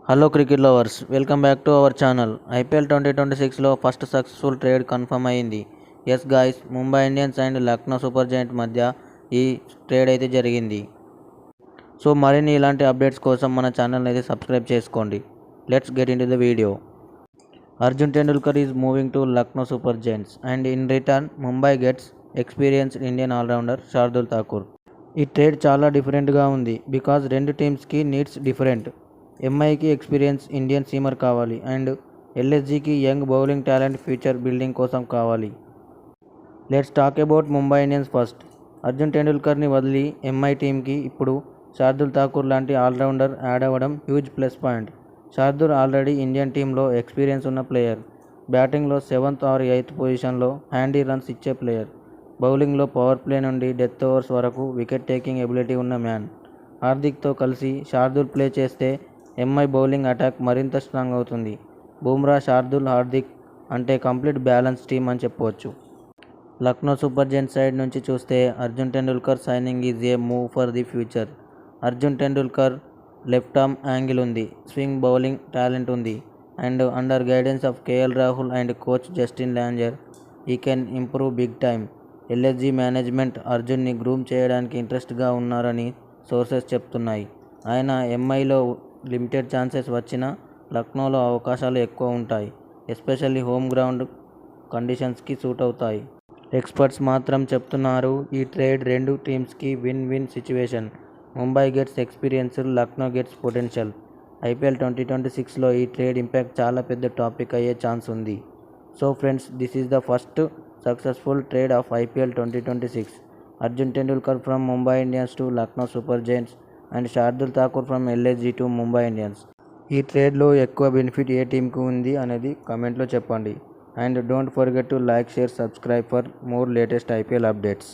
Hello cricket lovers, welcome back to our channel. IPL 2026లో first successful trade confirm అయింది. Yes guys, Mumbai Indians and Lucknow Super Giant మధ్య ఈ trade అయితే జరిగింది. So మరిన్ని ఇలాంటి అప్డేట్స్ కోసం మన ఛానల్ని అయితే సబ్స్క్రైబ్ చేసుకోండి. Let's get into the video. Arjun Tendulkar is moving to Lucknow Super Giants and in return Mumbai gets experienced Indian allrounder Shardul Thakur. ఈ ట్రేడ్ చాలా డిఫరెంట్గా ఉంది బికాజ్ రెండు టీమ్స్కి నీడ్స్ డిఫరెంట్. ఎంఐకి ఎక్స్పీరియన్స్ ఇండియన్ సీమర్ కావాలి అండ్ ఎల్ఎస్జీకి young bowling talent future building కోసం కావాలి. Let's talk about Mumbai Indians first. Arjun టెండూల్కర్ని వదిలి ఎంఐ టీంకి ఇప్పుడు శార్దూల్ ఠాకూర్ లాంటి ఆల్రౌండర్ యాడ్ అవ్వడం huge plus point. Shardul already Indian టీంలో ఎక్స్పీరియన్స్ ఉన్న ప్లేయర్. బ్యాటింగ్లో 7th or 8th పొజిషన్లో హ్యాండీ రన్స్ ఇచ్చే ప్లేయర్. బౌలింగ్లో పవర్ ప్లే నుండి డెత్ ఓవర్స్ వరకు వికెట్ టేకింగ్ ఎబిలిటీ ఉన్న మ్యాన్. హార్దిక్తో కలిసి శార్దూల్ ప్లే చేస్తే ఎంఐ బౌలింగ్ అటాక్ మరింత స్ట్రాంగ్ అవుతుంది. బుమ్రా, శార్దూల్, హార్దిక్ అంటే కంప్లీట్ బ్యాలెన్స్ టీమ్ అని చెప్పవచ్చు. లక్నో సూపర్ జెయింట్స్ సైడ్ నుంచి చూస్తే Arjun Tendulkar signing is a move for the future. Arjun Tendulkar left arm angle ఉంది, స్వింగ్ బౌలింగ్ టాలెంట్ ఉంది and under guidance of KL Rahul and coach Justin Langer he can improve big time. LSG management అర్జున్ని groom చేయడానికి ఇంట్రెస్ట్గా ఉన్నారని sources చెప్తున్నాయి. ఆయన ఎంఐలో limited chances వచ్చినా లక్నోలో అవకాశాలు ఎక్కువ ఉంటాయి. ఎస్పెషల్లీ హోమ్ గ్రౌండ్ కండిషన్స్కి సూట్ అవుతాయి. ఎక్స్పర్ట్స్ మాత్రం చెప్తున్నారు ఈ ట్రేడ్ రెండు టీమ్స్కి win win situation. Mumbai gets experienced, Lucknow gets potential. IPL 2026లో ఈ ట్రేడ్ ఇంపాక్ట్ చాలా పెద్ద టాపిక్ అయ్యే ఛాన్స్ ఉంది. So friends, this is the first successful trade of IPL 2026. Arjun Tendulkar from Mumbai Indians to Lucknow Super Giants and Shardul Thakur from LSG to Mumbai Indians. ఈ ట్రేడ్లో ఎక్కువ benefit ఏ టీంకి ఉంది అనేది కామెంట్లో చెప్పండి. And don't forget to like, share, subscribe for more latest IPL updates.